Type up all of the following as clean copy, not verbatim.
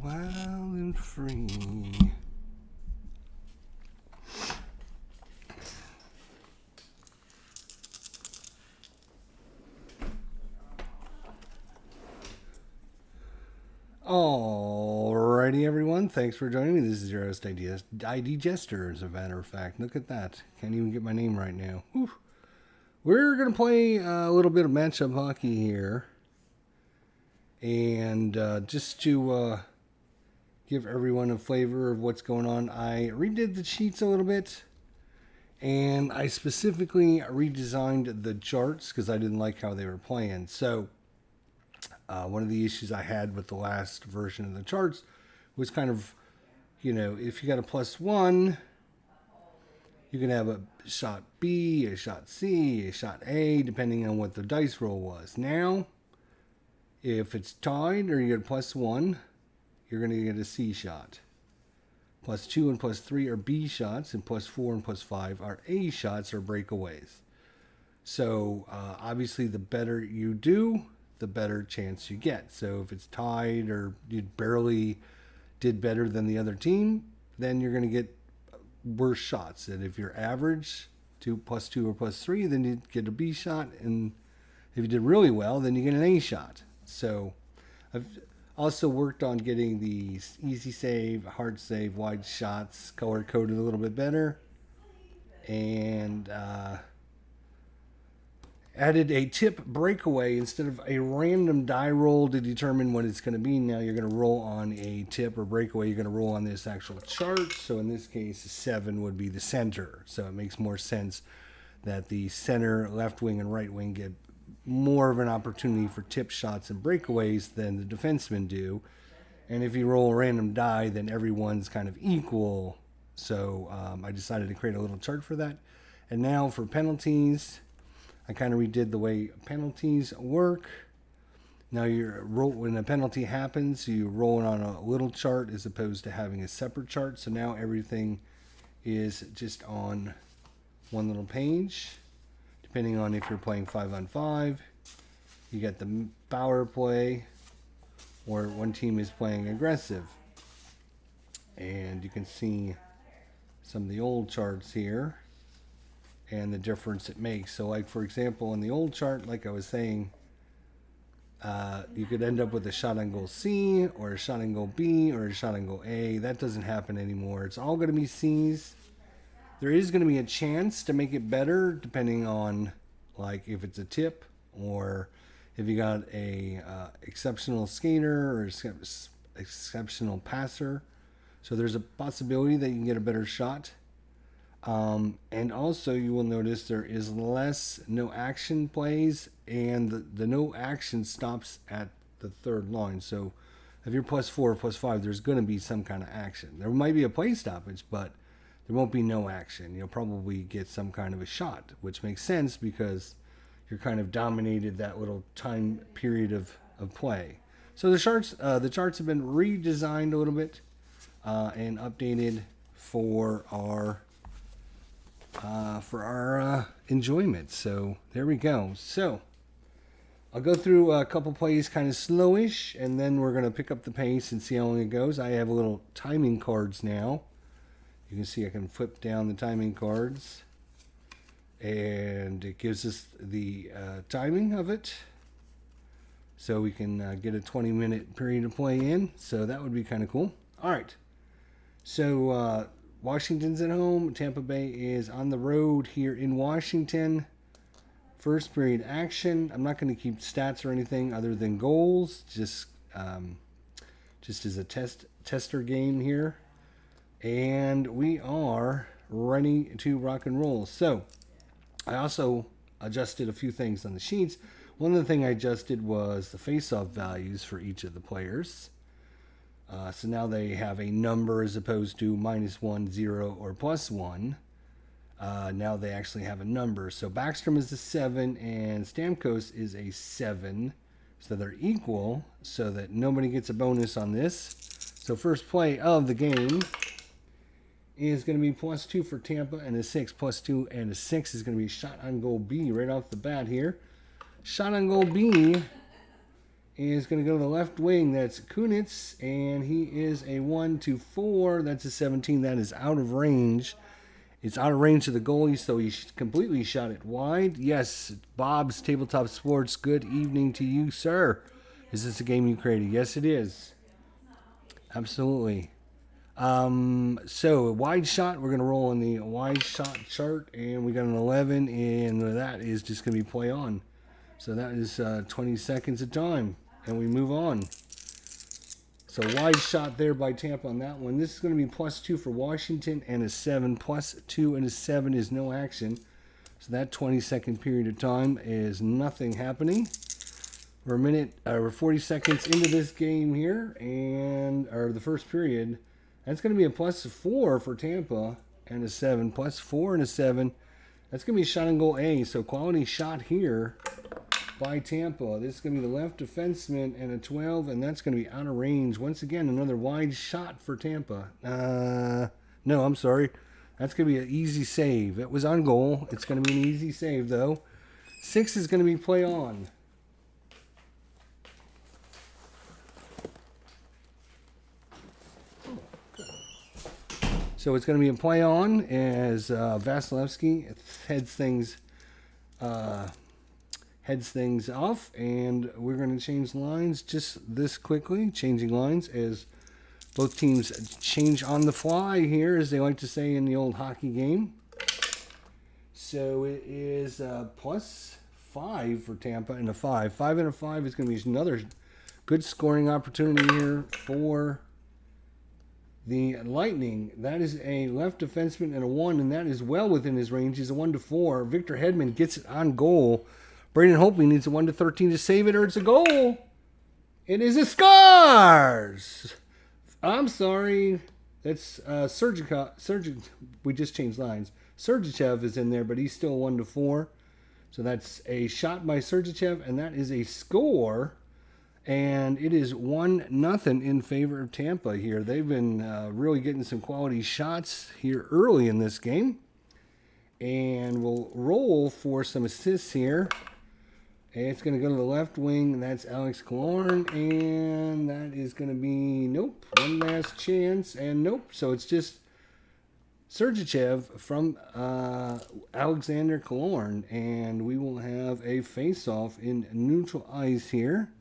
wild and free. Alrighty, everyone. Thanks for joining me. This is your host, IDJESTER, as a matter of fact. Look at that. Can't even get my name right now. Whew. We're going to play a little bit of matchup hockey here. And just to give everyone a flavor of what's going on, I redid the sheets a little bit. And I specifically redesigned the charts because I didn't like how they were playing. So one of the issues I had with the last version of the charts was kind of, you know, if you got a +1, you can have a shot B, a shot C, a shot A, depending on what the dice roll was. Now, if it's tied or you get a +1, you're going to get a C shot. +2 and +3 are B shots, and +4 and +5 are A shots or breakaways. So obviously the better you do, the better chance you get. So if it's tied or you barely did better than the other team, then you're going to get worse shots. And if you're average, +2 or +3, then you get a B shot. And if you did really well, then you get an A shot. So I've also worked on getting the easy save, hard save, wide shots color coded a little bit better. And added a tip breakaway instead of a random die roll to determine what it's going to be. Now you're going to roll on a tip or breakaway. You're going to roll on this actual chart. So in this case, 7 would be the center. So it makes more sense that the center, left wing, and right wing get more of an opportunity for tip shots and breakaways than the defensemen do. And if you roll a random die, then everyone's kind of equal. So I decided to create a little chart for that. And now for penalties, I kind of redid the way penalties work. Now when a penalty happens, you roll it on a little chart as opposed to having a separate chart. So now everything is just on one little page. Depending on if you're playing 5-on-5, you get the power play, or one team is playing aggressive. And you can see some of the old charts here and the difference it makes. So like, for example, in the old chart, like I was saying, you could end up with a shot on goal C or a shot on goal B or a shot on goal A. That doesn't happen anymore. It's all going to be C's. There is going to be a chance to make it better depending on, like, if it's a tip or if you got a exceptional skater or exceptional passer. So there's a possibility that you can get a better shot. And also you will notice there is less no action plays, and the no action stops at the third line. So if you're +4 or +5, there's going to be some kind of action. There might be a play stoppage, but there won't be no action. You'll probably get some kind of a shot, which makes sense because you're kind of dominated that little time period of play. So the charts have been redesigned a little bit and updated for our enjoyment. So there we go. So I'll go through a couple plays kind of slowish, and then we're going to pick up the pace and see how long it goes. I have little timing cards now. You can see I can flip down the timing cards, and it gives us the timing of it. So we can get a 20-minute period to play in. So that would be kind of cool. All right. So Washington's at home. Tampa Bay is on the road here in Washington. First period action. I'm not going to keep stats or anything other than goals. Just as a tester game here. And we are ready to rock and roll. So I also adjusted a few things on the sheets. One of the things I adjusted was the face-off values for each of the players. So now they have a number as opposed to -1, 0, or +1. Now they actually have a number. So Backstrom is a 7 and Stamkos is a 7. So they're equal, so that nobody gets a bonus on this. So first play of the game is going to be +2 for Tampa, and a 6. +2 and a 6 is going to be shot on goal B right off the bat here. Shot on goal B is going to go to the left wing. That's Kunitz, and he is a 1-4. That's a 17. That is out of range. It's out of range of the goalie, so he completely shot it wide. Yes, Bob's Tabletop Sports, good evening to you, sir. Is this a game you created? Yes, it is. Absolutely. So, a wide shot. We're going to roll on the wide shot chart, and we got an 11, and that is just going to be play on. So, that is 20 seconds of time, and we move on. So wide shot there by Tampa on that one. This is going to be +2 for Washington and a 7. +2 and a 7 is no action. So that 20-second period of time is nothing happening. We're 40 seconds into this game here, or the first period. That's going to be a +4 for Tampa and a 7. +4 and a 7. That's going to be shot on goal A. So quality shot here by Tampa. This is going to be the left defenseman and a 12, and that's going to be out of range. Once again, another wide shot for Tampa. No, I'm sorry. That's going to be an easy save. It was on goal. It's going to be an easy save, though. 6 is going to be play on. So it's going to be a play on as Vasilevsky heads things off, and we're going to change lines just this quickly. Changing lines as both teams change on the fly here, as they like to say in the old hockey game. So it is +5 for Tampa and a 5. 5 and a 5 is going to be another good scoring opportunity here for the Lightning. That is a left defenseman and a 1, and that is well within his range. He's a 1-4. Victor Hedman gets it on goal. Braden Holtby needs a 1-13 to save it, or it's a goal. It is a scars. I'm sorry. That's we just changed lines. Sergachev is in there, but he's still 1-4. So that's a shot by Sergachev, and that is a score. And it is 1-0 in favor of Tampa here. They've been really getting some quality shots here early in this game. And we'll roll for some assists here. And it's going to go to the left wing. And that's Alex Killorn. And that is going to be, nope, one last chance. And nope. So it's just Sergachev from Alexander Killorn. And we will have a face-off in neutral ice here.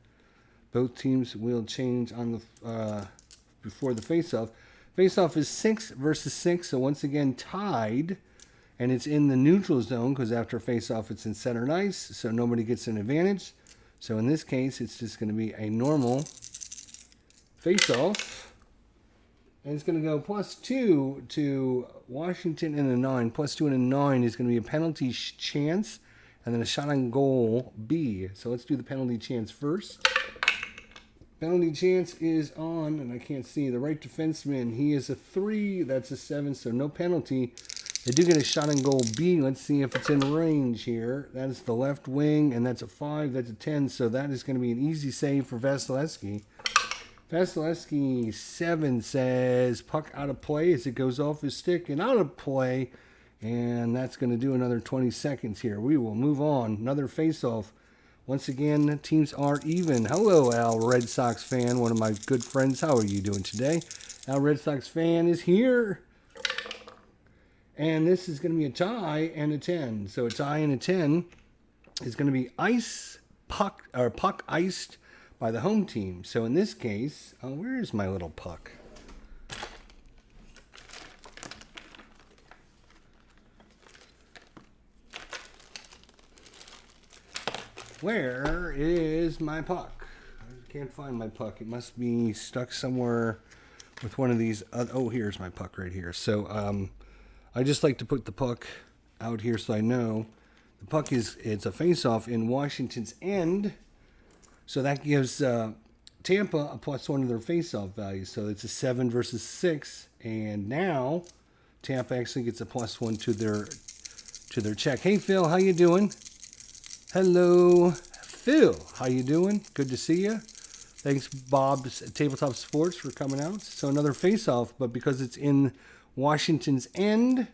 Both teams will change on the before the face-off. Face-off is 6 versus 6, so once again tied, and it's in the neutral zone because after face-off it's in center ice, so nobody gets an advantage. So in this case, it's just going to be a normal face-off, and it's going to go +2 to Washington and a 9. +2 and a 9 is going to be a penalty chance, and then a shot on goal B. So let's do the penalty chance first. Penalty chance is on, and I can't see, the right defenseman. He is a 3. That's a 7, so no penalty. They do get a shot on goal B. Let's see if it's in range here. That is the left wing, and that's a 5. That's a 10, so that is going to be an easy save for Vasilevsky. Vasilevsky 7 says puck out of play as it goes off his stick and out of play, and that's going to do another 20 seconds here. We will move on. Another face-off. Once again, teams are even. Hello, Al Red Sox fan, one of my good friends. How are you doing today? Al Red Sox fan is here. And this is going to be a tie and a 10. So a tie and a 10 is going to be puck iced by the home team. So in this case, where is my little puck? Where is my puck? I can't find my puck. It must be stuck somewhere with one of these. Oh, here's my puck right here. So I just like to put the puck out here so I know. The puck it's a face-off in Washington's end. So that gives Tampa a +1 to their face-off value. So it's a 7 versus 6. And now Tampa actually gets a +1 to their check. Hey, Phil, how you doing? Hello, Phil. How you doing? Good to see you. Thanks, Bob's Tabletop Sports, for coming out. So another face-off, but because it's in Washington's end,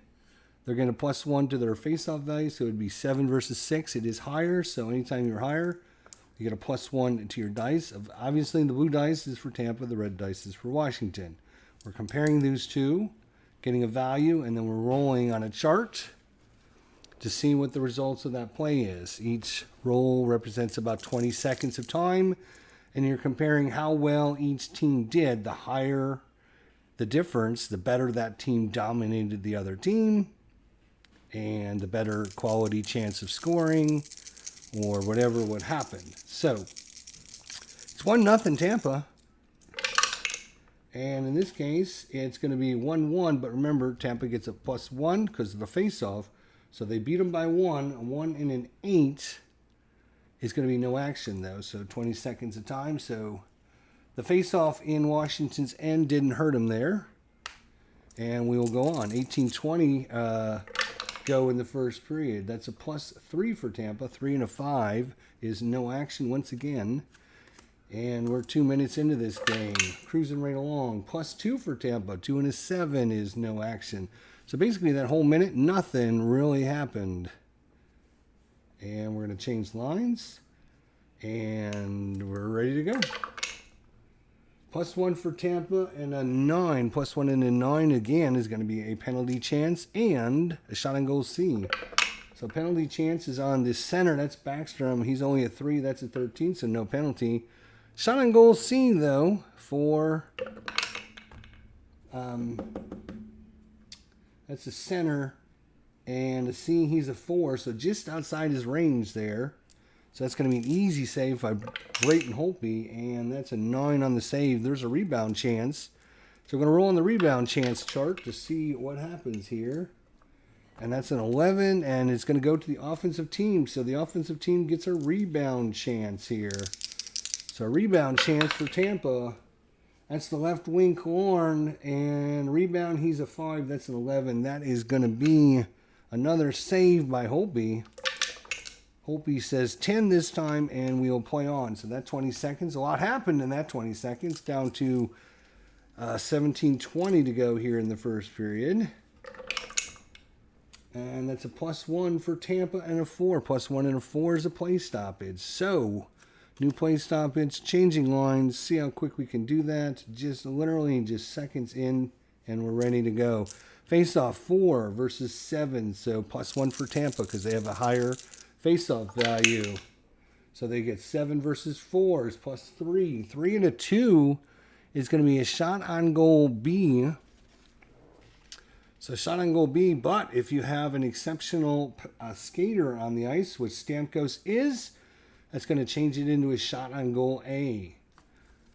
they're going to +1 to their face-off value. So it would be 7 versus 6. It is higher, so anytime you're higher, You get a +1 to your dice. Obviously, the blue dice is for Tampa, the red dice is for Washington. We're comparing those two, getting a value, and then we're rolling on a chart to see what the results of that play is. Each roll represents about 20 seconds of time, and you're comparing how well each team did. The higher the difference, the better that team dominated the other team, and the better quality chance of scoring, or whatever would happen. So, it's 1-0 Tampa. And in this case, it's going to be 1-1. But remember, Tampa gets a +1 because of the face-off. So they beat them by 1. A 1 and an 8 is going to be no action, though. So 20 seconds of time. So the face-off in Washington's end didn't hurt them there. And we will go on. 18-20 go in the first period. That's a +3 for Tampa. 3 and a 5 is no action once again. And we're 2 minutes into this game. Cruising right along. +2 for Tampa. 2 and a 7 is no action. So basically that whole minute, nothing really happened. And we're going to change lines. And we're ready to go. +1 for Tampa and a 9. +1 and a 9 again is going to be a penalty chance and a shot on goal C. So penalty chance is on the center. That's Backstrom. He's only a 3. That's a 13, so no penalty. Shot on goal C, though, for that's a center, and a C, he's a 4, so just outside his range there. So that's going to be an easy save by Brayton Holtby, and that's a 9 on the save. There's a rebound chance. So we're going to roll on the rebound chance chart to see what happens here. And that's an 11, and it's going to go to the offensive team. So the offensive team gets a rebound chance here. So a rebound chance for Tampa. That's the left wing Killorn, and rebound, he's a 5. That's an 11. That is going to be another save by Holtby. Holtby says 10 this time, and we'll play on. So that 20 seconds, a lot happened in that 20 seconds, down to 17:20 to go here in the first period. And that's a +1 for Tampa and a 4. +1 and a 4 is a play stoppage. So, new play stoppage, changing lines. See how quick we can do that. Just literally just seconds in, and we're ready to go. Face-off 4 versus 7. So +1 for Tampa because they have a higher face-off value. So they get 7 versus 4 is +3. 3 and a 2 is going to be a shot on goal B. So shot on goal B, but if you have an exceptional skater on the ice, which Stamkos is, that's going to change it into a shot on goal A.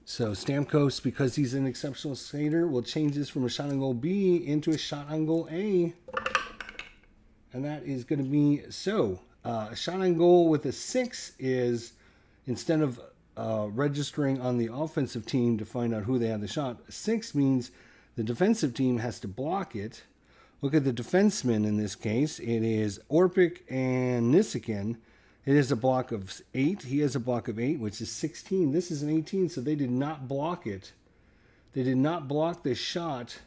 So Stamkos, because he's an exceptional skater, will change this from a shot on goal B into a shot on goal A. And that is going to be so. A shot on goal with a 6 is, instead of registering on the offensive team to find out who they have the shot, 6 means the defensive team has to block it. Look at the defensemen in this case. It is Orpik and Niskanen. It is a block of 8. He has a block of 8, which is 16. This is an 18, so they did not block it. They did not block the shot.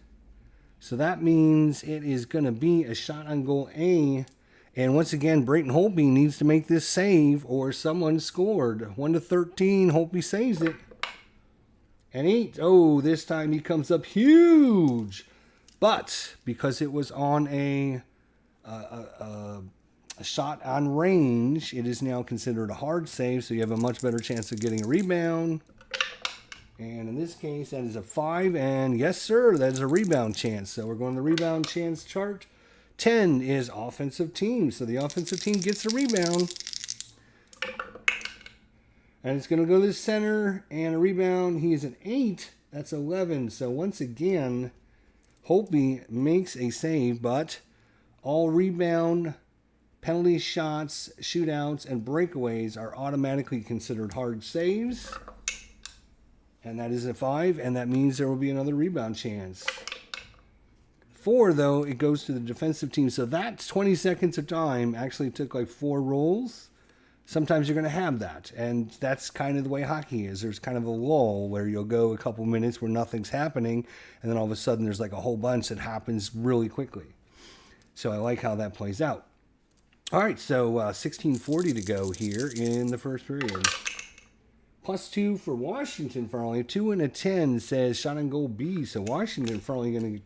So that means it is going to be a shot on goal A. And once again, Brayton Holtby needs to make this save or someone scored. 1-13, Holtby saves it. And 8. Oh, this time he comes up huge. But because it was on a shot on range, it is now considered a hard save, so you have a much better chance of getting a rebound. And in this case, that is a 5, and yes, sir, that is a rebound chance. So we're going to the rebound chance chart. 10 is offensive team, so the offensive team gets a rebound. And it's going to go to the center, and a rebound. He is an 8. That's 11. So once again, Holtby makes a save, but all rebound, penalty shots, shootouts, and breakaways are automatically considered hard saves. And that is a 5, and that means there will be another rebound chance. 4, though, it goes to the defensive team. So that 20 seconds of time actually took like 4 rolls. Sometimes you're going to have that, and that's kind of the way hockey is. There's kind of a lull where you'll go a couple minutes where nothing's happening, and then all of a sudden there's like a whole bunch that happens really quickly. So I like how that plays out. All right, so 16:40 to go here in the first period. +2 for Washington Farley. 2 and a 10 says shot on goal B. So Washington Farley going to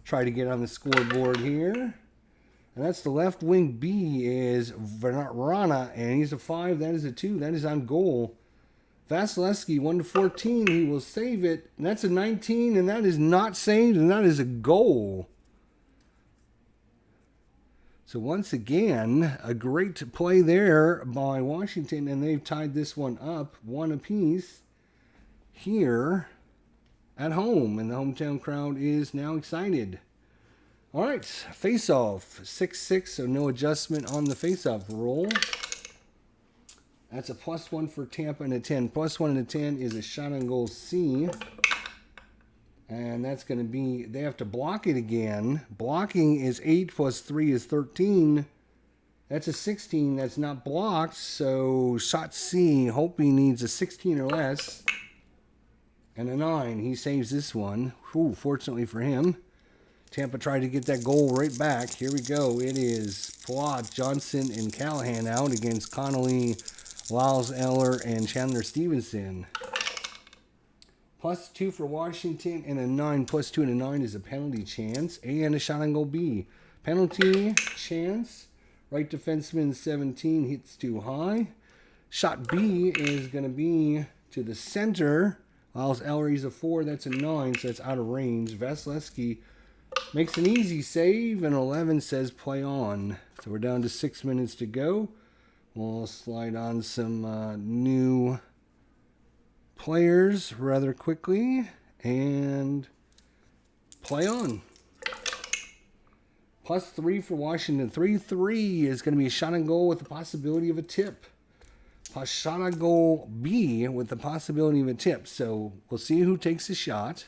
try to get on the scoreboard here. And that's the left wing B is Verana, and he's a 5. That is a 2. That is on goal. Vasilevsky, 1 to 14. He will save it. And that's a 19, and that is not saved, and that is a goal. So once again, a great play there by Washington, and they've tied this one up 1 apiece here at home, and the hometown crowd is now excited. All right, face-off, 6-6, so no adjustment on the face-off roll. That's a +1 for Tampa and a 10. +1 and a 10 is a shot on goal C. And that's going to be, they have to block it again. Blocking is 8 + 3 is 13. That's a 16. That's not blocked, so shot C, hope he needs a 16 or less. And a 9. He saves this one. Whew, fortunately for him. Tampa tried to get that goal right back. Here we go. It is Plot, Johnson, and Callahan out against Connolly, Lyles Eller, and Chandler Stevenson. +2 for Washington and a 9. +2 and a 9 is a penalty chance. And a shot on goal B. Penalty chance. Right defenseman 17 hits too high. Shot B is going to be to the center. Lyles Eller, he's a 4. That's a 9, so that's out of range. Vasilevsky makes an easy save, and 11 says play on. So we're down to 6 minutes to go. We'll slide on some new players rather quickly and play on. +3 for Washington. 3-3 is going to be a shot on goal with the possibility of a tip. Plus shot on goal B with the possibility of a tip. So we'll see who takes the shot.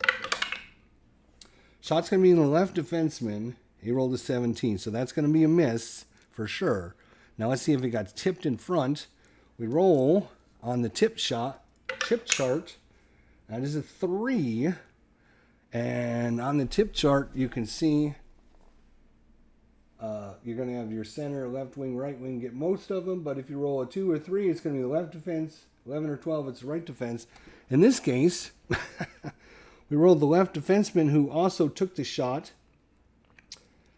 Shot's going to be in the left defenseman. He rolled a 17, so that's going to be a miss for sure. Now let's see if it got tipped in front. We roll on the tip chart. That is a 3. And on the tip chart, you can see you're going to have your center, left wing, right wing get most of them. But if you roll a 2 or 3, it's going to be the left defense. 11 or 12, it's the right defense. In this case, we rolled the left defenseman who also took the shot.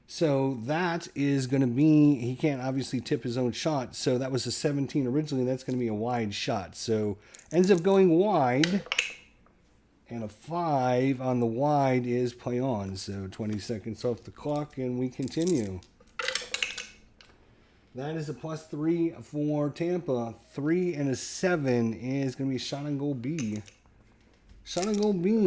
So that is going to be, he can't obviously tip his own shot. So that was a 17 originally. That's going to be a wide shot. So ends up going wide. And a 5 on the wide is play on. So 20 seconds off the clock and we continue. That is a +3 for Tampa. 3 and a 7 is going to be a shot on goal B. Shot on goal B.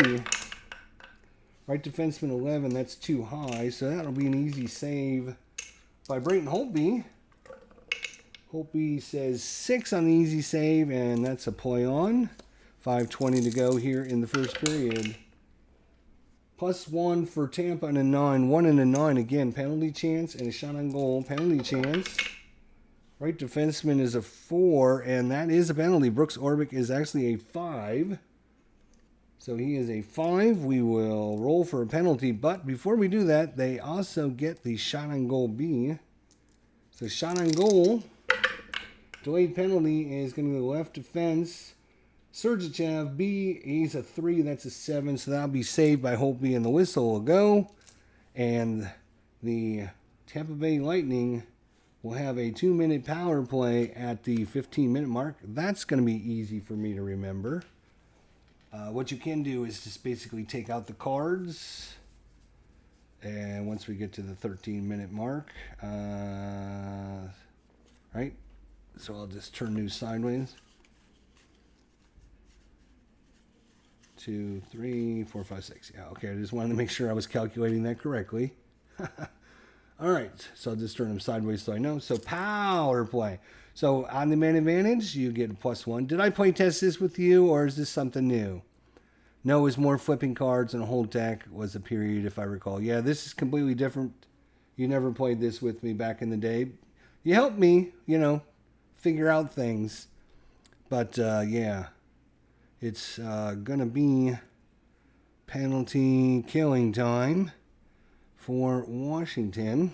Right defenseman 11, that's too high, so that'll be an easy save by Brayton Holtby. Holtby says 6 on the easy save, and that's a play on. 5:20 to go here in the first period. +1 for Tampa and a 9. 1 and a 9 again. Penalty chance and a shot on goal. Penalty chance. Right defenseman is a 4, and that is a penalty. Brooks Orbick is actually a 5. So he is a 5. We will roll for a penalty. But before we do that, they also get the shot on goal B. So shot on goal. Delayed penalty is going to be the left defense. Sergachev B. He's a 3. That's a 7. So that'll be saved by Holtby, and the whistle will go. And the Tampa Bay Lightning will have a 2-minute power play at the 15-minute mark. That's going to be easy for me to remember. What you can do is just basically take out the cards. And once we get to the 13-minute mark, right? So I'll just turn news sideways. 2, 3, 4, 5, 6. Yeah, okay. I just wanted to make sure I was calculating that correctly. All right. So I'll just turn them sideways so I know. So power play. So on the man advantage, you get a +1. Did I play test this with you, or is this something new? No, it was more flipping cards, and a whole deck was a period, if I recall. Yeah, this is completely different. You never played this with me back in the day. You helped me, figure out things. But, yeah, it's going to be penalty killing time for Washington.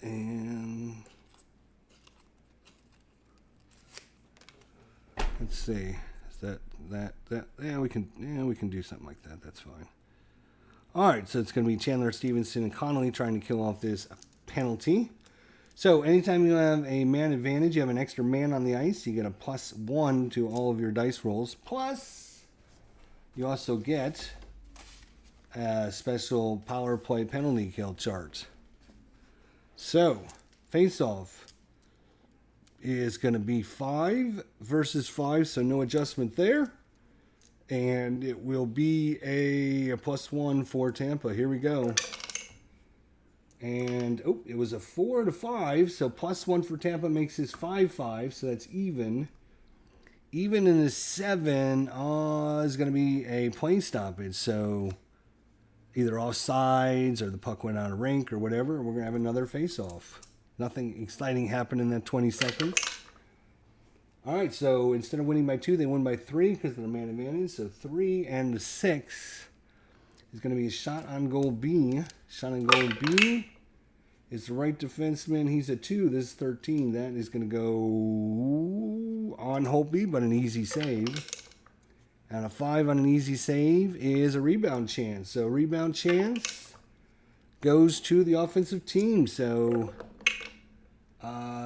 And see. Is that yeah, we can do something like that. That's fine. All right, so it's going to be Chandler, Stevenson, and Connolly trying to kill off this penalty. So anytime you have a man advantage, you have an extra man on the ice, you get a +1 to all of your dice rolls. Plus, you also get a special power play penalty kill chart. So, face-off is going to be 5 versus 5, so no adjustment there. And it will be a +1 for Tampa. Here we go. And, oh, it was a 4 to 5, so +1 for Tampa makes this 5-5, so that's even. Even in the 7 is going to be a play stoppage, so either offsides or the puck went out of rink or whatever. We're going to have another face-off. Nothing exciting happened in that 20 seconds. All right, so instead of winning by 2, they win by 3 because of the man advantage. So 3 and the 6 is going to be a shot on goal B. Shot on goal B is the right defenseman. He's a 2. This is 13. That is going to go on Holtby, but an easy save. And a 5 on an easy save is a rebound chance. So rebound chance goes to the offensive team. So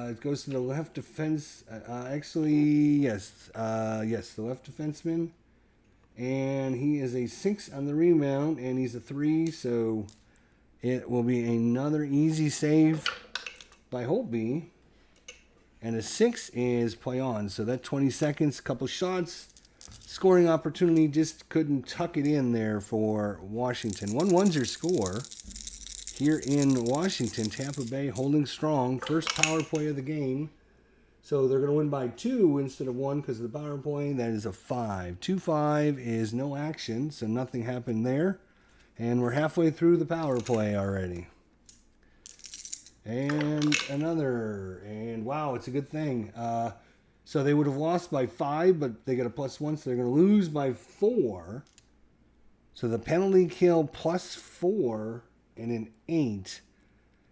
it goes to the left defense. Yes, the left defenseman. And he is a 6 on the rebound, and he's a 3. So it will be another easy save by Holtby. And a 6 is play on. So that 20 seconds, couple shots. Scoring opportunity, just couldn't tuck it in there for Washington. 1-1's your score here in Washington. Tampa Bay holding strong. First power play of the game. So they're going to win by 2 instead of 1 because of the power play. That is a 5. 2-5 is no action, so nothing happened there. And we're halfway through the power play already. And another. And wow, it's a good thing. So they would have lost by 5, but they get a +1, so they're going to lose by 4. So the penalty kill +4 and an 8.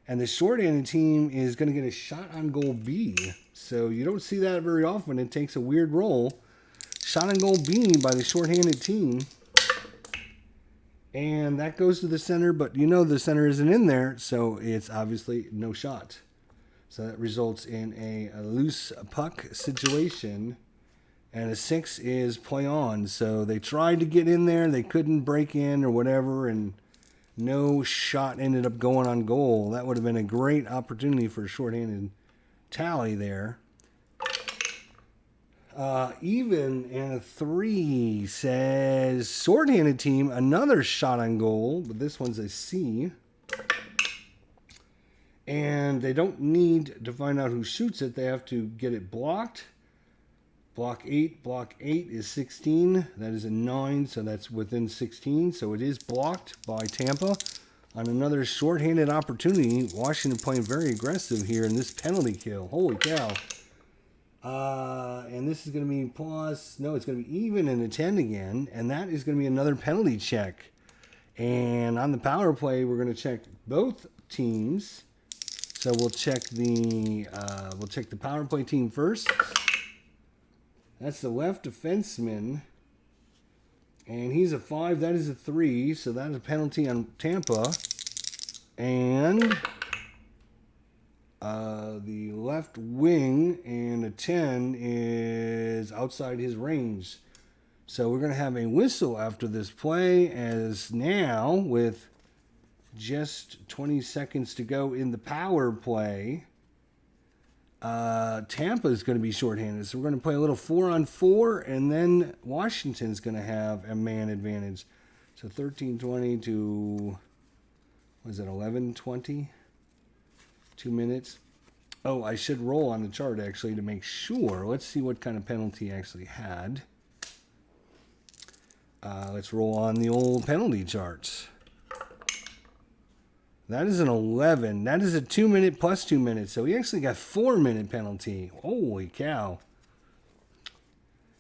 And the shorthanded team is going to get a shot on goal B. So you don't see that very often. It takes a weird roll. Shot on goal B by the shorthanded team. And that goes to the center, but you know the center isn't in there, so it's obviously no shot. So that results in a loose puck situation. And a 6 is play on. So they tried to get in there. They couldn't break in or whatever. And no shot ended up going on goal. That would have been a great opportunity for a shorthanded tally there. Even and a 3 says shorthanded team. Another shot on goal. But this one's a C. And they don't need to find out who shoots it. They have to get it blocked. Block 8 is 16. That is a 9, so that's within 16. So it is blocked by Tampa on another shorthanded opportunity. Washington playing very aggressive here in this penalty kill. Holy cow. And this is going to be it's going to be even in a 10 again. And that is going to be another penalty check. And on the power play, we're going to check both teams. So we'll check the power play team first. That's the left defenseman, and he's a 5. That is a 3. So that is a penalty on Tampa, and the left wing and a 10 is outside his range. So we're going to have a whistle after this play, as now with just 20 seconds to go in the power play, Tampa is going to be shorthanded. So we're going to play a little 4-on-4, and then Washington's going to have a man advantage. So 13:20 to, was it 11:20? 2 minutes. Oh, I should roll on the chart actually to make sure. Let's see what kind of penalty he actually had. Let's roll on the old penalty charts. That is an 11. That is a 2 minute plus 2 minutes. So he actually got 4 minute penalty. Holy cow.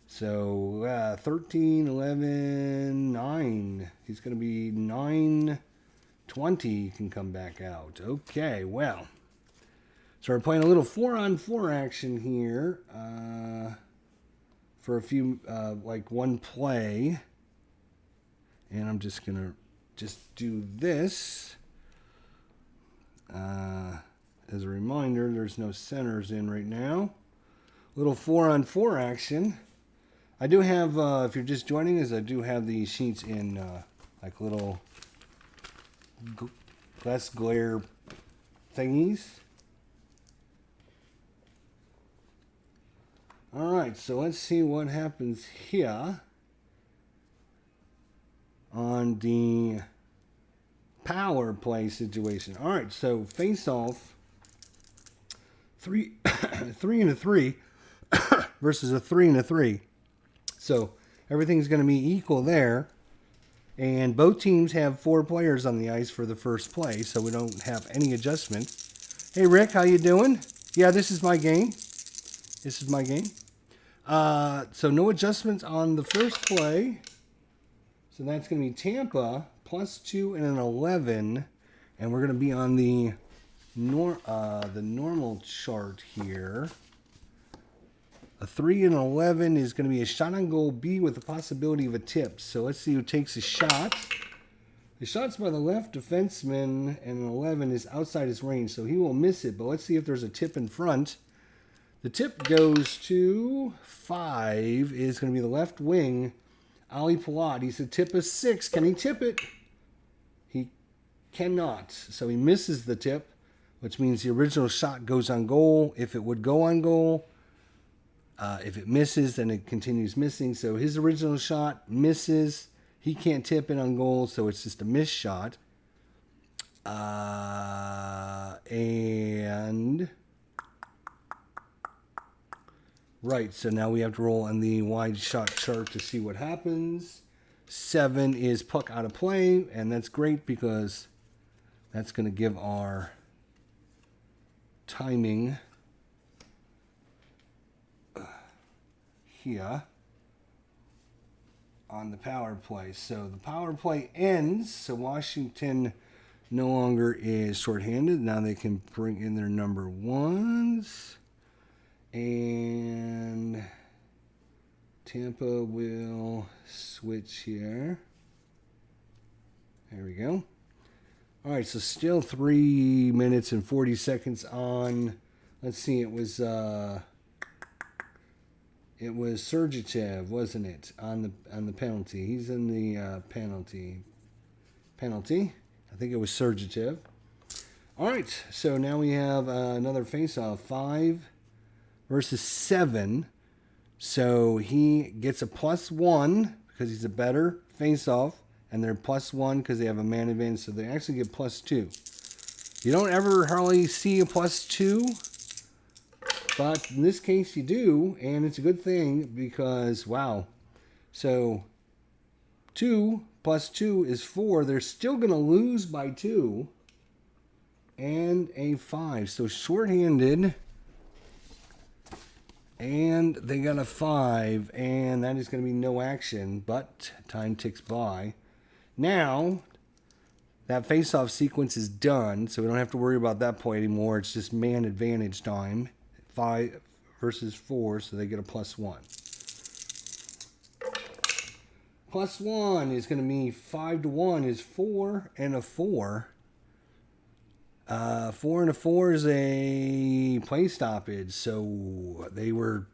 So 13, 11, 9. He's going to be 9:20. He can come back out. Okay, well. So we're playing a little 4-on-4 action here. for a few, like one play. And I'm just going to do this. As a reminder, there's no centers in right now. Little 4-on-4 action. I do have, if you're just joining us, I do have these sheets in like little glass glare thingies. Alright, so let's see what happens here on the power play situation. Alright, so face off 3 and a 3 versus a 3 and a 3. So everything's going to be equal there. And both teams have 4 players on the ice for the first play, so we don't have any adjustments. Hey Rick, how you doing? Yeah, this is my game. This is my game. So no adjustments on the first play. So that's going to be Tampa +2 and an 11, and we're going to be on the normal chart here. A 3 and 11 is going to be a shot on goal B with the possibility of a tip. So let's see who takes a shot. The shot's by the left defenseman, and an 11 is outside his range, so he will miss it. But let's see if there's a tip in front. The tip goes to 5. Is going to be the left wing, Ali Palat. He's a tip of 6. Can he tip it? He cannot. So he misses the tip, which means the original shot goes on goal. If it would go on goal, if it misses, then it continues missing. So his original shot misses. He can't tip it on goal, so it's just a missed shot. And right, so now we have to roll on the wide shot chart to see what happens. 7 is puck out of play, and that's great because that's going to give our timing here on the power play. So the power play ends, so Washington no longer is shorthanded. Now they can bring in their number 1s. And Tampa will switch here. There we go. All right, so still 3 minutes and 40 seconds on. Let's see, it was Sergachev, wasn't it, on the penalty? He's in the penalty. I think it was Sergachev. All right, so now we have another face-off. 5 versus 7. So he gets a +1 because he's a better face-off, and they're +1 because they have a man advantage, so they actually get +2. You don't ever hardly see a +2. But in this case, you do, and it's a good thing because, wow. So 2 + 2 is 4. They're still going to lose by 2. And a 5. So shorthanded. And they got a 5. And that is going to be no action, but time ticks by. Now, that face-off sequence is done, so we don't have to worry about that play anymore. It's just man advantage time. 5 versus 4, so they get a +1. +1 is going to be 5 to 1 is 4 and a 4. 4 and a 4 is a play stoppage, so they were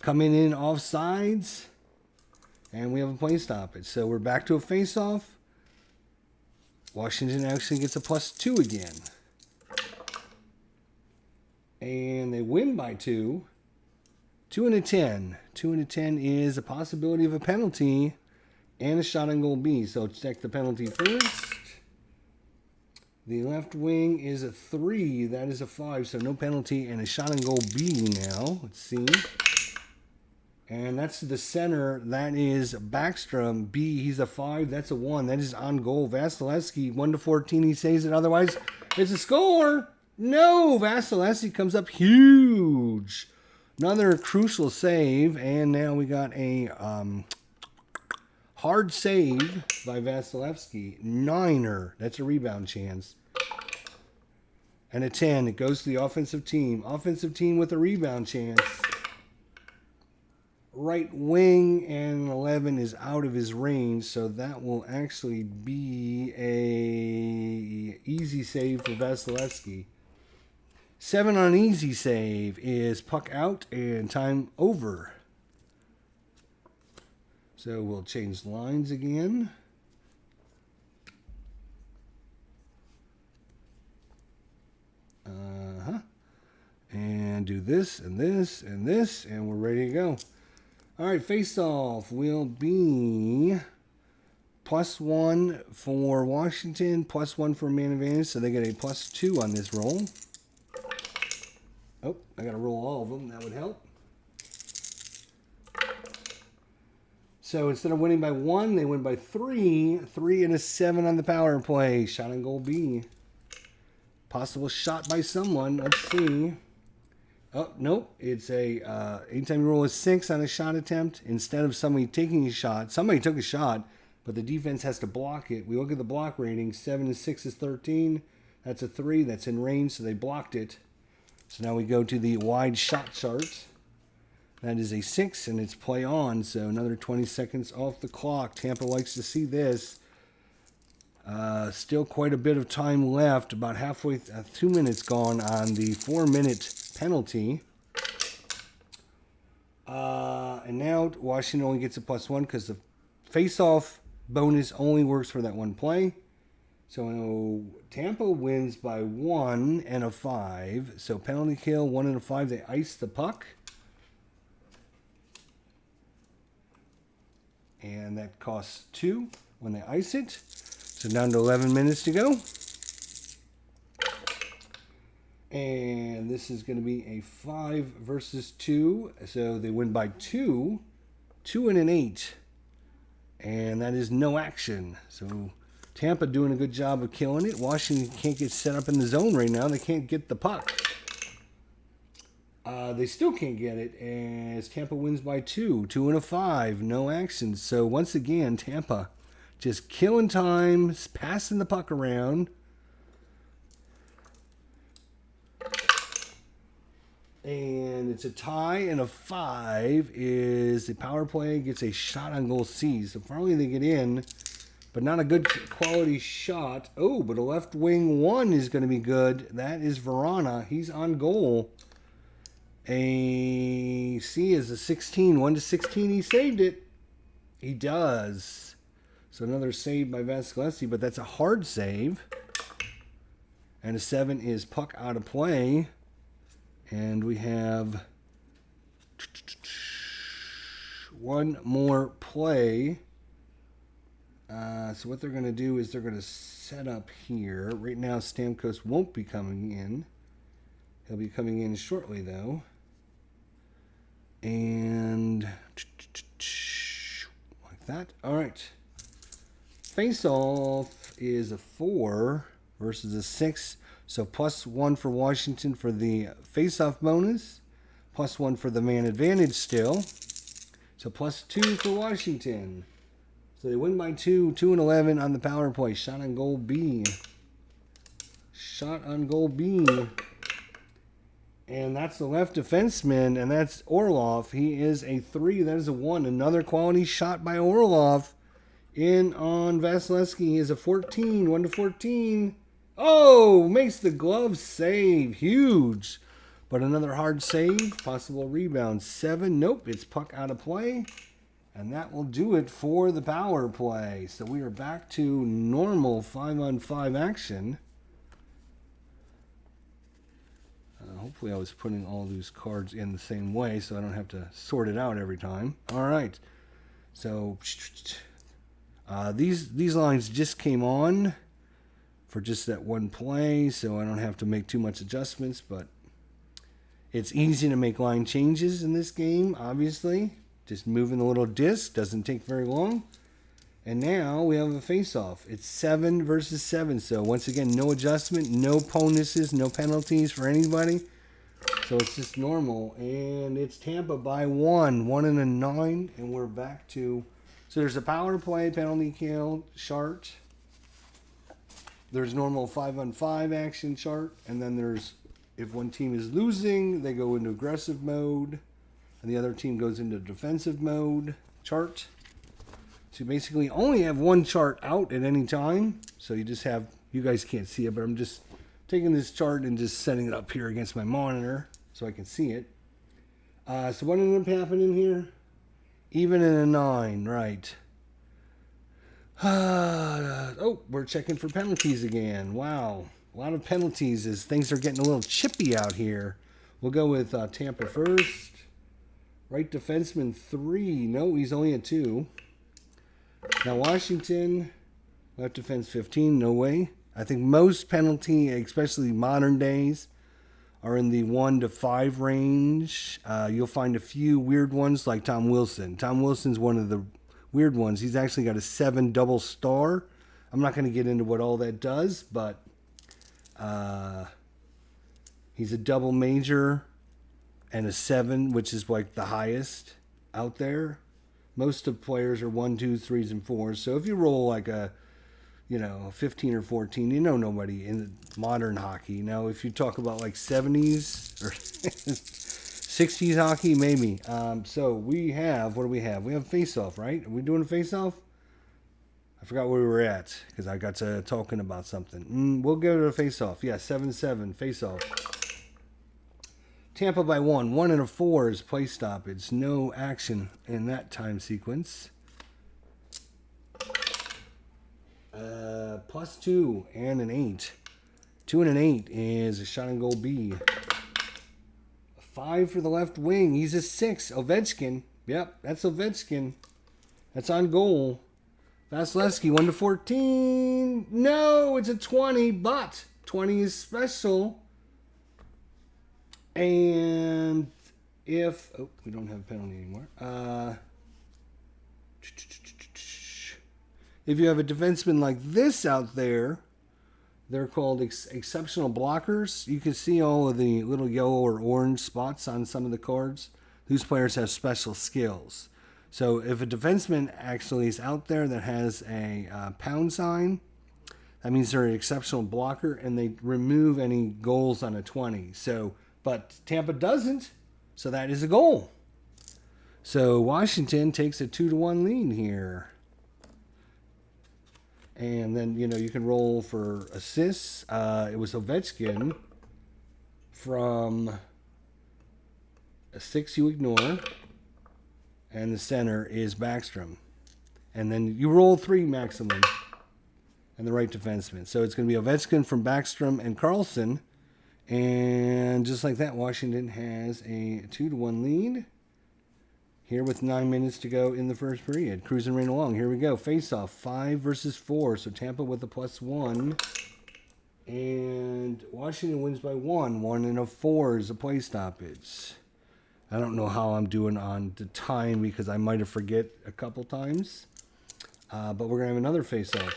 coming in offsides, and we have a play stoppage. So we're back to a face-off. Washington actually gets a +2 again. And they win by 2. 2 and a 10. 2 and a 10 is a possibility of a penalty and a shot on goal B. So check the penalty first. The left wing is a 3. That is a 5. So no penalty and a shot on goal B now. Let's see. And that's the center. That is Backstrom. B, he's a 5. That's a 1. That is on goal. Vasilevsky, 1 to 14. He saves it. Otherwise, it's a score. No, Vasilevsky comes up huge. Another crucial save, and now we got a hard save by Vasilevsky. 9er, that's a rebound chance. And a 10, it goes to the offensive team. Offensive team with a rebound chance. right wing, and 11 is out of his range, so that will actually be a easy save for Vasilevsky. 7 on easy save is puck out and time over. So we'll change lines again. And do this and this and this, and we're ready to go. All right, face-off will be +1 for Washington, +1 for man advantage, so they get a +2 on this roll. Oh, I got to roll all of them. That would help. So instead of winning by 1, they win by 3. 3 and a 7 on the power play. Shot on goal B. Possible shot by someone. Let's see. Oh, nope. It's a anytime you roll a 6 on a shot attempt, instead of somebody taking a shot, somebody took a shot, but the defense has to block it. We look at the block rating. 7 and 6 is 13. That's a 3. That's in range, so they blocked it. So now we go to the wide shot chart. That is a 6, and it's play on, so another 20 seconds off the clock. Tampa likes to see this. Still quite a bit of time left, about halfway, 2 minutes gone on the 4-minute penalty. And now Washington only gets a +1 because the face-off bonus only works for that one play. So Tampa wins by 1 and a 5. So penalty kill, 1 and a 5. They ice the puck. And that costs 2 when they ice it. So down to 11 minutes to go. And this is going to be a 5 versus 2. So they win by 2. 2 and an 8. And that is no action. So Tampa doing a good job of killing it. Washington can't get set up in the zone right now. They can't get the puck. They still can't get it as Tampa wins by 2. 2 and a 5. No action. So once again, Tampa just killing time, passing the puck around. And it's a tie, and a 5 is the power play gets a shot on goal C. So finally they get in, but not a good quality shot. Oh, but a left wing 1 is going to be good. That is Verona. He's on goal. A C is a 16. 1 to 16. He saved it. He does. So another save by Vasilevsky, but that's a hard save. And a 7 is puck out of play. And we have one more play. So what they're going to do is they're going to set up here. Right now, Stamkos won't be coming in. He'll be coming in shortly, though. And like that. All right. Face-off is a 4 versus a 6. So +1 for Washington for the face-off bonus. +1 for the man advantage still. So +2 for Washington. So they win by 2. 2 and 11 on the power play. Shot on goal B. Shot on goal B. And that's the left defenseman, and that's Orlov. He is a 3. That is a 1. Another quality shot by Orlov. In on Vasilevsky. He is a 14. 1 to 14. Oh, makes the glove save. Huge. But another hard save. Possible rebound. 7. Nope, it's puck out of play. And that will do it for the power play. So we are back to normal 5-on-5 action. Hopefully I was putting all these cards in the same way so I don't have to sort it out every time. All right. So these lines just came on for just that one play, so I don't have to make too much adjustments, but it's easy to make line changes in this game, obviously. Just moving the little disc doesn't take very long. And now we have a face-off. It's 7 versus 7, so once again, no adjustment, no bonuses, no penalties for anybody. So it's just normal, and it's Tampa by 1. 1 and a 9, and we're back to... So there's a power play, penalty kill chart. There's normal 5-on-5 action chart, and then there's, if one team is losing, they go into aggressive mode. and the other team goes into defensive mode chart. So you basically only have one chart out at any time. So you just have, you guys can't see it, but I'm just taking this chart and just setting it up here against my monitor so I can see it. So what ended up happening here? Even in a 9, right. Oh, we're checking for penalties again. Wow. A lot of penalties as things are getting a little chippy out here. We'll go with Tampa first. Right defenseman 3. No, he's only a 2. Now Washington, left defense 15. No way. I think most penalty, especially modern days, are in the 1 to 5 range. You'll find a few weird ones like Tom Wilson. Tom Wilson's one of the weird ones. He's actually got a 7 double star. I'm not going to get into what all that does, but he's a double major and a 7, which is like the highest out there. Most of players are 1, 2, 3s, and 4s. So if you roll like a, 15 or 14, you know nobody in modern hockey. Now, if you talk about like 70s or 60s hockey, maybe. So we have, what do we have? We have face-off, right? Are we doing a face-off? I forgot where we were at because I got to talking about something. We'll go to a face-off. Yeah, 7-7, face-off. Tampa by 1. 1 and a 4 is play stoppage. No action in that time sequence. +2 and an 8. 2 and an 8 is a shot and goal B. 5 for the left wing. He's a 6. Ovechkin. Yep, that's Ovechkin. That's on goal. Vasilevsky, 1 to 14. No, it's a 20, but 20 is special. And if... Oh, we don't have a penalty anymore. If you have a defenseman like this out there, they're called exceptional blockers. You can see all of the little yellow or orange spots on some of the cards. Those players have special skills. So if a defenseman actually is out there that has a pound sign, that means they're an exceptional blocker and they remove any goals on a 20. So, but Tampa doesn't, so that is a goal. So Washington takes a 2-1 lead here. And then, you can roll for assists. It was Ovechkin from a 6 you ignore. And the center is Backstrom. And then you roll 3 maximum. And the right defenseman. So it's going to be Ovechkin from Backstrom and Carlson. And just like that, Washington has a 2-1 lead. Here with 9 minutes to go in the first period. Cruising right along. Here we go. Face-off. 5 versus 4. So Tampa with the +1. And Washington wins by 1. 1 and a 4 is a play stoppage. I don't know how I'm doing on the time because I might have forget a couple times. But we're going to have another face-off.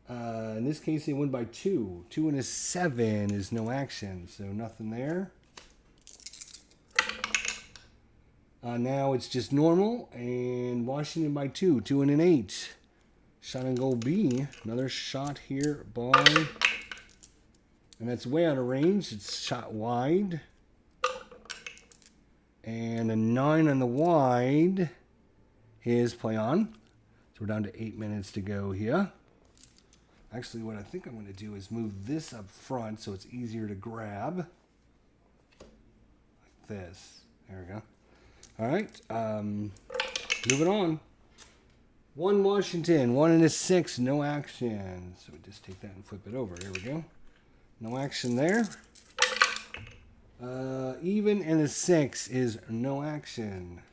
In this case, they win by 2. 2 and a 7 is no action. So nothing there. Now it's just normal, and Washington by 2. 2 and an 8. Shot and goal B. Another shot here by, and that's way out of range. It's shot wide. And a 9 on the wide is play on. So we're down to 8 minutes to go here. Actually, what I think I'm going to do is move this up front so it's easier to grab. Like this. There we go. All right, moving on. 1 Washington, 1 and a 6, no action. So we just take that and flip it over. Here we go. No action there. Even and a 6 is no action.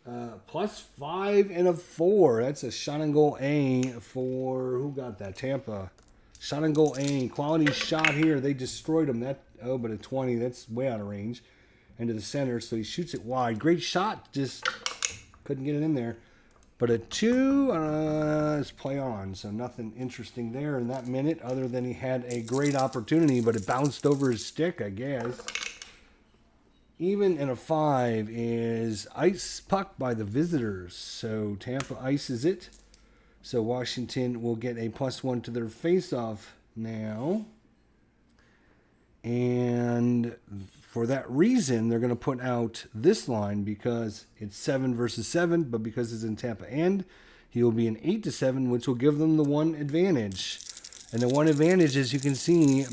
+5 and a 4. That's a shot and goal A for, who got that? Tampa. Shot and goal A. Quality shot here. They destroyed him. But a 20. That's way out of range. Into the center. So he shoots it wide. Great shot. Just couldn't get it in there. But a 2 is play on. So nothing interesting there in that minute other than he had a great opportunity. But it bounced over his stick, I guess. Even and a 5 is ice puck by the visitors. So Tampa ices it. So Washington will get a +1 to their face-off now. And for that reason, they're going to put out this line because it's 7 versus 7, but because it's in Tampa end, he will be an 8-7, which will give them the one advantage. And the one advantage, as you can see,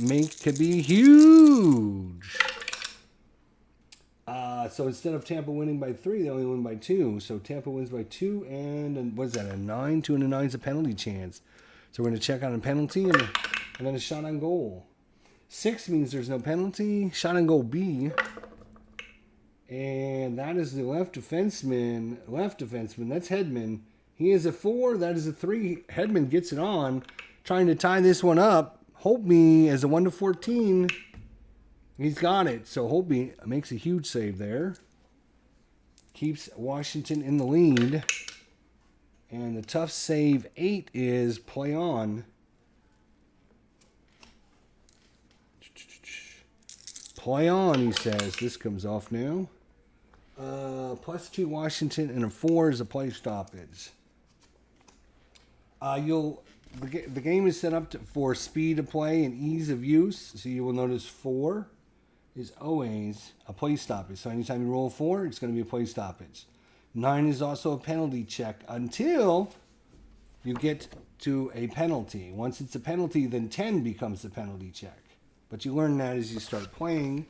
could be huge. So instead of Tampa winning by 3, they only win by 2. So Tampa wins by 2, and what's that, a 9? 2 and a 9 is a penalty chance. So we're going to check on a penalty and then a shot on goal. 6 means there's no penalty. Shot on goal B. And that is the left defenseman. That's Hedman. He is a 4. That is a 3. Hedman gets it on. Trying to tie this one up. Holtby as a 1-14. He's got it. So Holtby makes a huge save there. Keeps Washington in the lead. And the tough save 8 is play on. Play on, he says. This comes off now. +2 Washington and a 4 is a play stoppage. The game is set up for speed of play and ease of use. So you will notice 4 is always a play stoppage. So anytime you roll a 4, it's going to be a play stoppage. 9 is also a penalty check until you get to a penalty. Once it's a penalty, then 10 becomes the penalty check. But you learn that as you start playing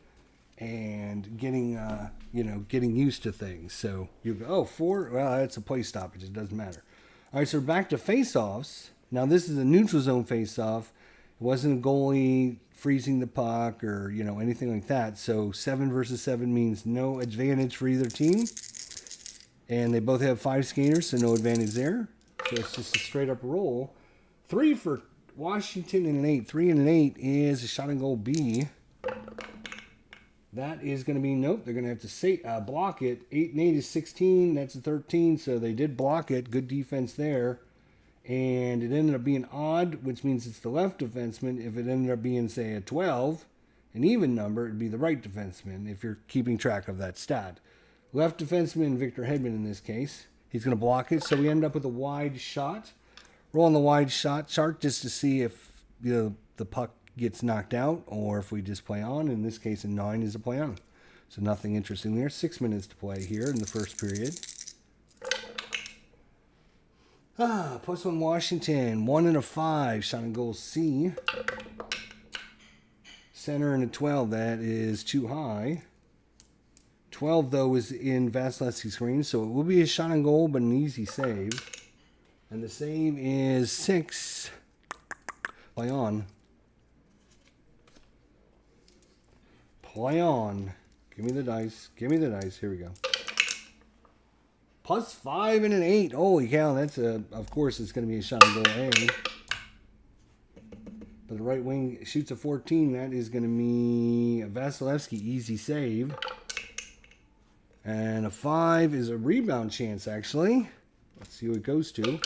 and getting used to things. So you go, oh, 4, well, that's a play stoppage. It doesn't matter. All right, so back to face-offs. Now, this is a neutral zone face-off. It wasn't a goalie freezing the puck or, anything like that. So 7 versus 7 means no advantage for either team. And they both have 5 skaters, so no advantage there. So it's just a straight-up roll. 3 for Washington and an 8. 3 and an 8 is a shot on goal B. That is going to be, nope, they're going to have to block it. 8 and 8 is 16. That's a 13, so they did block it. Good defense there. And it ended up being odd, which means it's the left defenseman. If it ended up being, say, a 12, an even number, it'd be the right defenseman if you're keeping track of that stat. Left defenseman, Victor Hedman in this case. He's going to block it, so we end up with a wide shot. Rolling the wide shot chart just to see if the puck gets knocked out or if we just play on. In this case, a 9 is a play on. So nothing interesting there. 6 minutes to play here in the first period. +1 Washington, 1 and a 5, shot on goal C. Center and a 12, that is too high. 12, though, is in Vasilevsky's screen, so it will be a shot on goal, but an easy save. And the save is 6. Play on. Play on. Give me the dice. Give me the dice. Here we go. +5 and an 8. Holy cow, that's of course it's going to be a shot on goal A. But the right wing shoots a 14. That is going to be a Vasilevsky easy save. And a 5 is a rebound chance, actually. Let's see who it goes to.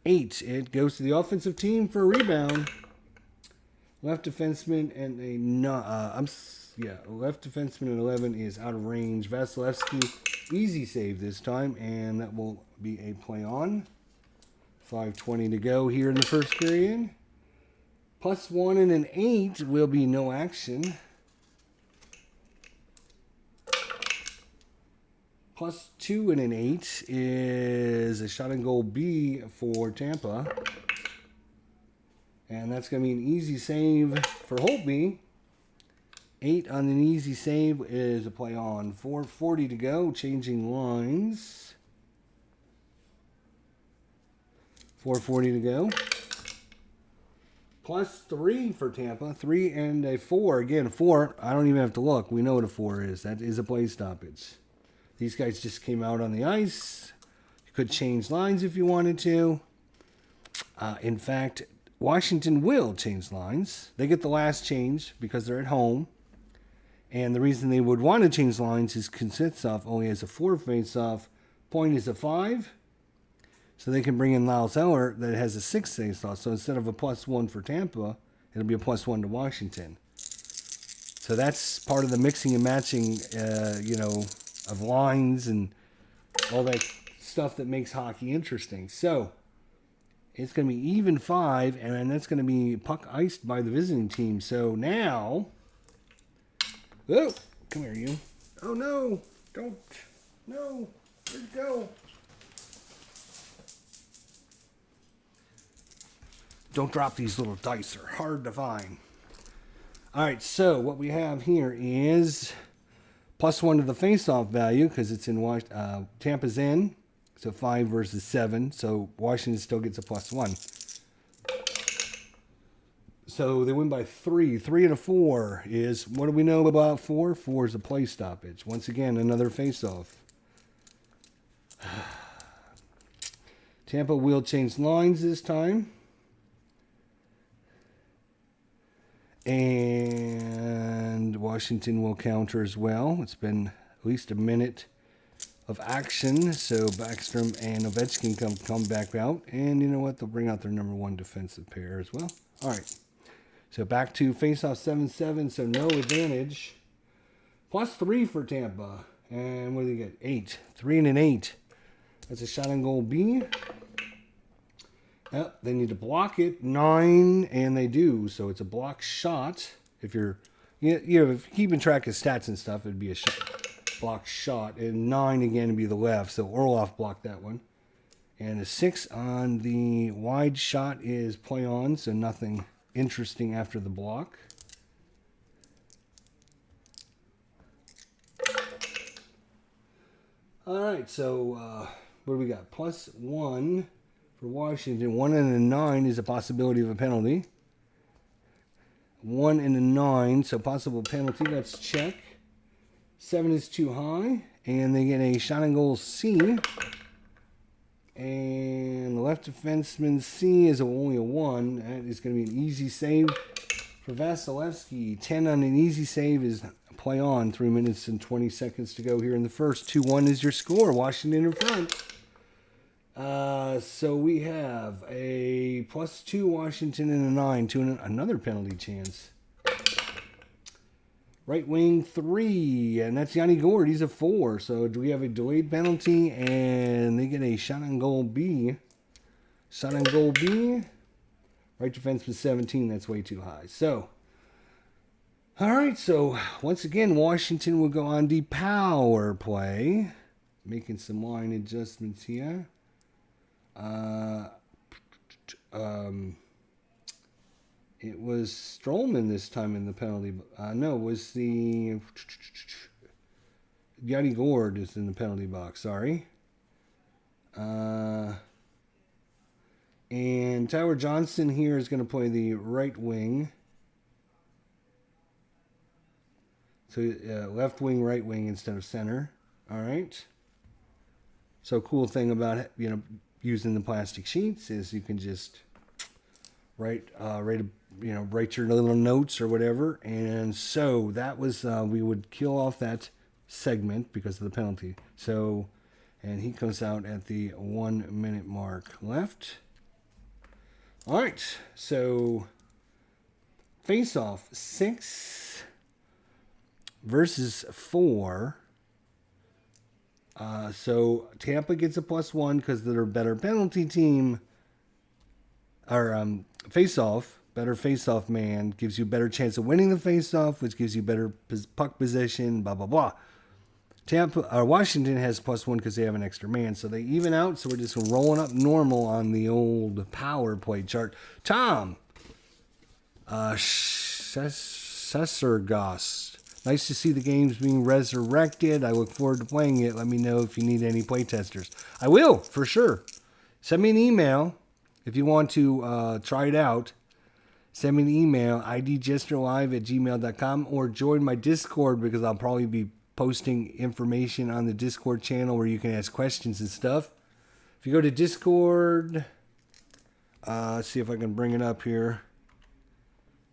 8. It goes to the offensive team for a rebound. Left defenseman and left defenseman at 11 is out of range. Vasilevsky, easy save this time, and that will be a play on. 5:20 to go here in the first period. +1 and an 8 will be no action. +2 and an 8 is a shot on goal B for Tampa. And that's going to be an easy save for Holtby. 8 on an easy save is a play on. 4:40 to go, changing lines. 4:40 to go. +3 for Tampa. 3 and a 4. Again, 4, I don't even have to look. We know what a 4 is. That is a play stoppage. These guys just came out on the ice. You could change lines if you wanted to. In fact, Washington will change lines. They get the last change because they're at home. And the reason they would want to change lines is consists-off only has a 4 face-off. Point is a 5. So they can bring in Lyle Zeller that has a 6 face-off. So instead of a +1 for Tampa, it'll be a +1 to Washington. So that's part of the mixing and matching, of lines and all that stuff that makes hockey interesting. So It's going to be even 5, and that's going to be puck iced by the visiting team. So now, oh, come here, you. Oh no, don't, no, where'd it go? Don't drop these little dice, they're hard to find. All right, so what we have here is +1 to the face-off value because it's in Tampa's in. So 5 versus 7. So Washington still gets a +1. So they win by 3. 3 and a 4 is, what do we know about 4? 4 is a play stoppage. Once again, another face-off. Tampa will change lines this time. And Washington will counter as well. It's been at least a minute of action, so Backstrom and Ovechkin come back out, and you know what? They'll bring out their number 1 defensive pair as well. All right, so back to face-off 7-7, so no advantage. +3 for Tampa, and what do they get? 8, 3 and an 8. That's a shot on goal B. Yep, they need to block it 9, and they do. So it's a block shot. If you're, if you're keeping track of stats and stuff, it'd be a block shot, and 9 again would be the left. So Orloff blocked that one, and a 6 on the wide shot is play on. So nothing interesting after the block. All right, so what do we got? +1. For Washington, 1 and a 9 is a possibility of a penalty. 1 and a 9, so possible penalty. Let's check. 7 is too high, and they get a shot on goal C. And the left defenseman C is only a 1. That is going to be an easy save for Vasilevsky. 10 on an easy save is play on. 3 minutes and 20 seconds to go here in the first. 2-1 is your score. Washington in front. So we have a +2 Washington and a 9 to another penalty chance. Right wing 3, and that's Yanni Gord. He's a 4. So do we have a delayed penalty? And they get a shot on goal B. Shot on goal B. Right defenseman 17. That's way too high. So, all right. So once again, Washington will go on the power play. Making some line adjustments here. It was Strollman this time in the penalty. No, it was the Yanni Gord is in the penalty box. Sorry. And Tyler Johnson here is going to play the right wing. So left wing, right wing instead of center. All right. So cool thing about it, using the plastic sheets is you can just write your little notes or whatever. And so that was we would kill off that segment because of the penalty. So, and he comes out at the 1 minute mark left. All right, so face off 6 versus 4. So Tampa gets a +1 because they're a better penalty team. Or face-off, better face-off man gives you a better chance of winning the face-off, which gives you better puck position. Blah blah blah. Washington has +1 because they have an extra man, so they even out. So we're just rolling up normal on the old power play chart. Tom, Sessergast. Nice to see the games being resurrected. I look forward to playing it. Let me know if you need any playtesters. I will, for sure. Send me an email if you want to try it out. Send me an email, idjesterlive@gmail.com, or join my Discord because I'll probably be posting information on the Discord channel where you can ask questions and stuff. If you go to Discord, let's see if I can bring it up here.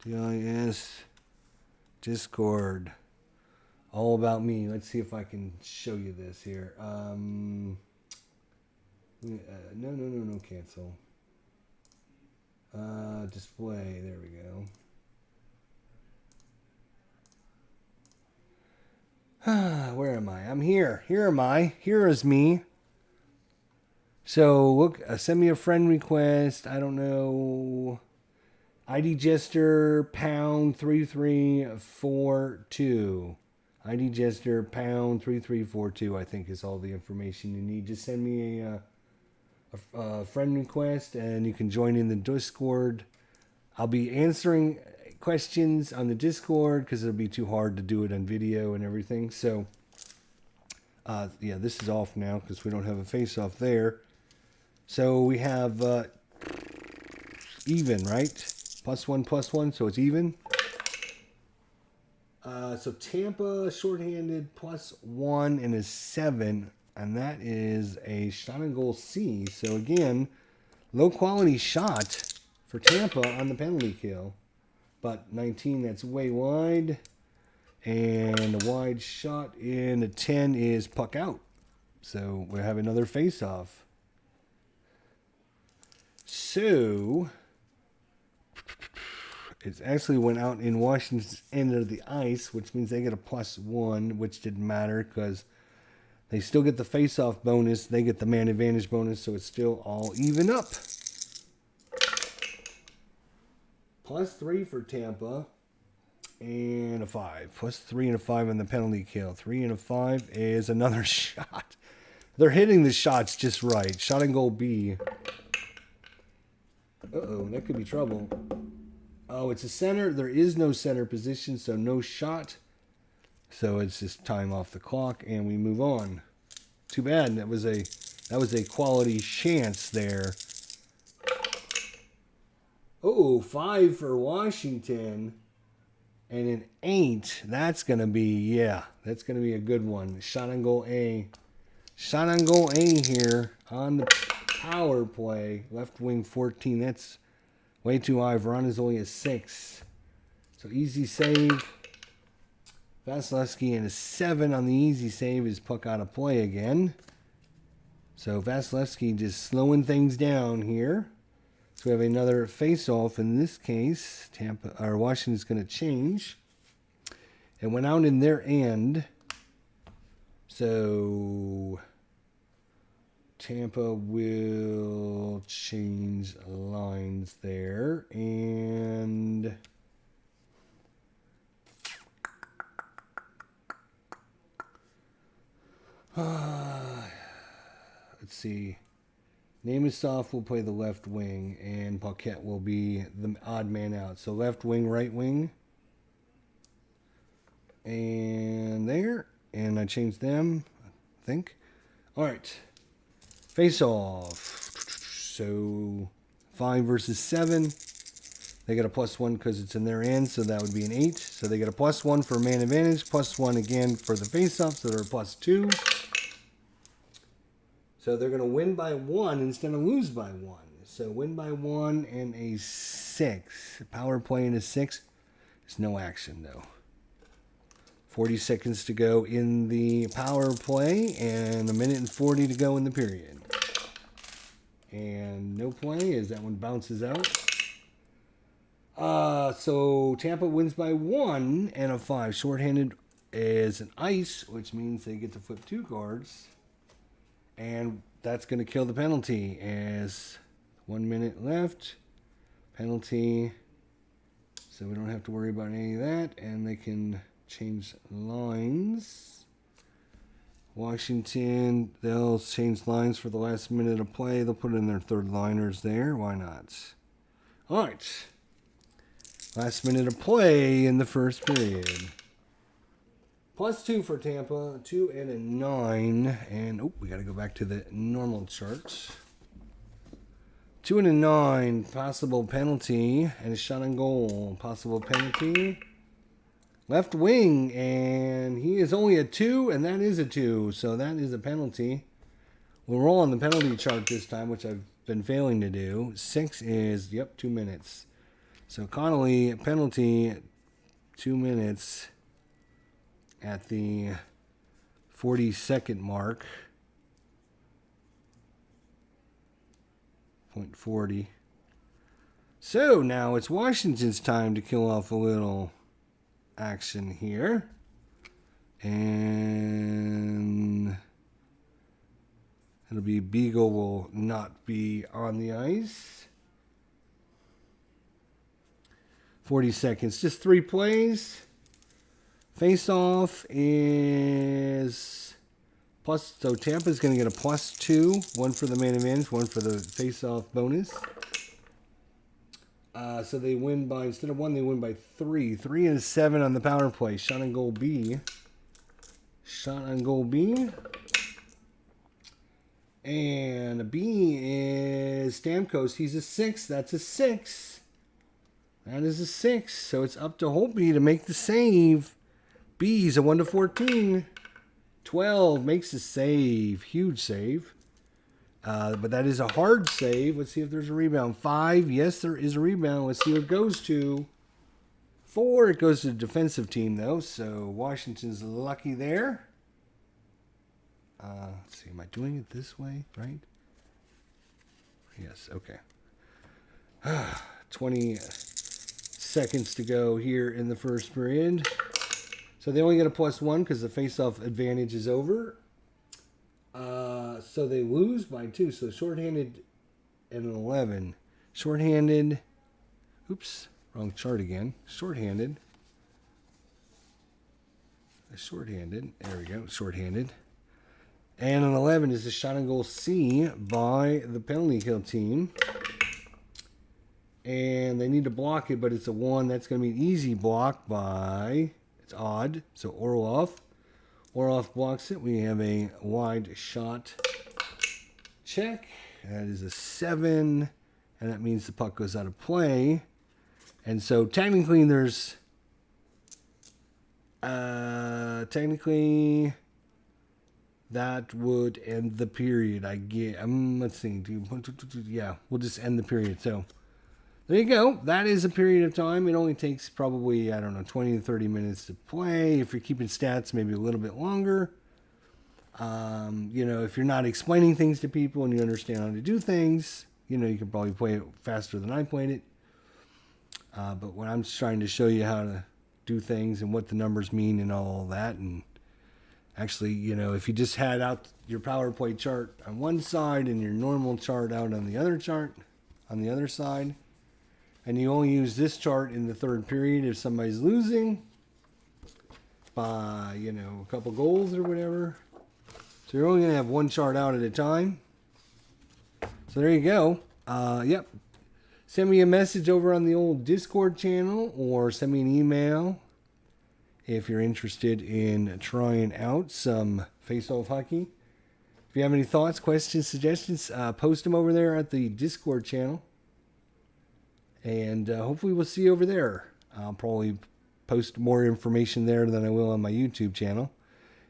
DIS Discord. All about me. Let's see if I can show you this here. No, cancel. Display. There we go. Where am I? I'm here. Here am I. Here is me. So look, send me a friend request. I don't know. IDJESTER pound 3342. IDJESTER pound 3342. I think is all the information you need. Just send me a friend request, and you can join in the Discord. I'll be answering questions on the Discord because it'll be too hard to do it on video and everything. So, yeah, this is off now because we don't have a face-off there. So we have even, right? +1, so it's even. So Tampa shorthanded +1 and a 7, and that is a shot and goal C. So again, low quality shot for Tampa on the penalty kill. But 19, that's way wide. And a wide shot in a 10 is puck out. So we have another face-off. So it actually went out in Washington's end of the ice, which means they get a +1, which didn't matter because they still get the face-off bonus. They get the man advantage bonus, so it's still all even up. +3 for Tampa and a 5. +3 and a 5 on the penalty kill. 3 and a 5 is another shot. They're hitting the shots just right. Shot and goal B. Uh-oh, that could be trouble. Oh, it's a center. There is no center position, so no shot. So it's just time off the clock, and we move on. Too bad. That was a quality chance there. Oh, 5 for Washington, and an 8. That's gonna be that's gonna be a good one. Shot on goal A. Shot on goal A here on the power play. Left wing 14. That's way too high. Veronica's only a 6. So easy save. Vasilevsky and a 7 on the easy save is puck out of play again. So Vasilevsky just slowing things down here. So we have another face-off. In this case, Tampa or Washington's going to change. It went out in their end. So Tampa will change lines there. And let's see. Namasoff will play the left wing, and Paquette will be the odd man out. So left wing, right wing. And there. And I changed them, I think. All right. Face off. So 5 versus 7. They get a +1 because it's in their end, so that would be an 8. So they get a +1 for man advantage, +1 again for the face off, so they're a +2. So they're going to win by 1 instead of lose by 1. So win by 1 and a 6. Power play and a 6. There's no action, though. 40 seconds to go in the power play and 1:40 to go in the period. And no play as that one bounces out. So Tampa wins by 1 and a 5. Shorthanded is an ice, which means they get to flip 2 cards. And that's going to kill the penalty as 1 minute left. Penalty. So we don't have to worry about any of that. And they can change lines. Washington, they'll change lines for the last minute of play. They'll put in their third liners there. Why not? All right. Last minute of play in the first period. +2 for Tampa, 2 and a 9. And, we got to go back to the normal charts. 2 and a 9, possible penalty, and a shot on goal. Possible penalty. Left wing, and he is only a 2, and that is a 2. So that is a penalty. We'll roll on the penalty chart this time, which I've been failing to do. 6 is, 2 minutes. So Connolly, penalty, 2 minutes. At the 40-second mark, 0.40. So now it's Washington's time to kill off a little action here. And it'll be Beagle will not be on the ice. 40 seconds. Just 3 plays. Face-off is plus. So Tampa's going to get a +2. One for the man advantage, one for the face-off bonus. So they win by, instead of 1, they win by 3. 3 and 7 on the power play. Shot on goal B. Shot on goal B. And a B is Stamkos. He's a 6. That's a 6. That is a 6. So it's up to Holtby to make the save. B's a 1-14. 12 makes a save. Huge save. But that is a hard save. Let's see if there's a rebound. 5. Yes, there is a rebound. Let's see what it goes to. 4. It goes to the defensive team, though. So Washington's lucky there. Let's see. Am I doing it this way? Right? Yes. Okay. 20 seconds to go here in the first period. So they only get a +1 because the face-off advantage is over. So they lose by 2. So shorthanded and an 11. Shorthanded. Oops. Wrong chart again. Shorthanded. Shorthanded. There we go. Shorthanded. And an 11 is a shot on goal C by the penalty kill team. And they need to block it, but it's a 1. That's going to be an easy block by... It's odd. So Orlov. Orlov blocks it. We have a wide shot check. That is a 7. And that means the puck goes out of play. And so technically there's... technically that would end the period. I get... let's see. Yeah, we'll just end the period. So... there you go. That is a period of time. It only takes probably, I don't know, 20 to 30 minutes to play. If you're keeping stats, maybe a little bit longer. You know, if you're not explaining things to people and you understand how to do things, you know, you can probably play it faster than I played it. But when I'm just trying to show you how to do things and what the numbers mean and all that, and actually, you know, if you just had out your power play chart on one side and your normal chart out on the other chart, on the other side, and you only use this chart in the third period if somebody's losing by, you know, a couple goals or whatever. So you're only going to have one chart out at a time. So there you go. Yep. Send me a message over on the old Discord channel or send me an email if you're interested in trying out some face-off hockey. If you have any thoughts, questions, suggestions, post them over there at the Discord channel. And hopefully we'll see you over there. I'll probably post more information there than I will on my YouTube channel.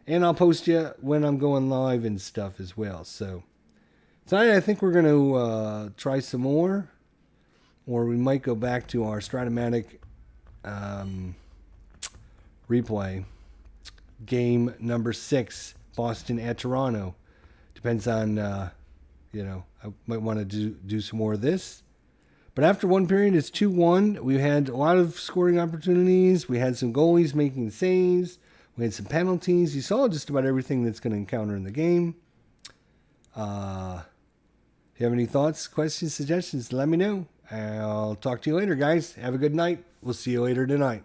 And I'll post you when I'm going live and stuff as well. So tonight I think we're going to try some more. Or we might go back to our Stratomatic replay. Game number 6, Boston at Toronto. Depends on, you know, I might want to do some more of this. But after one period, it's 2-1. We had a lot of scoring opportunities. We had some goalies making saves. We had some penalties. You saw just about everything that's going to encounter in the game. If you have any thoughts, questions, suggestions, let me know. I'll talk to you later, guys. Have a good night. We'll see you later tonight.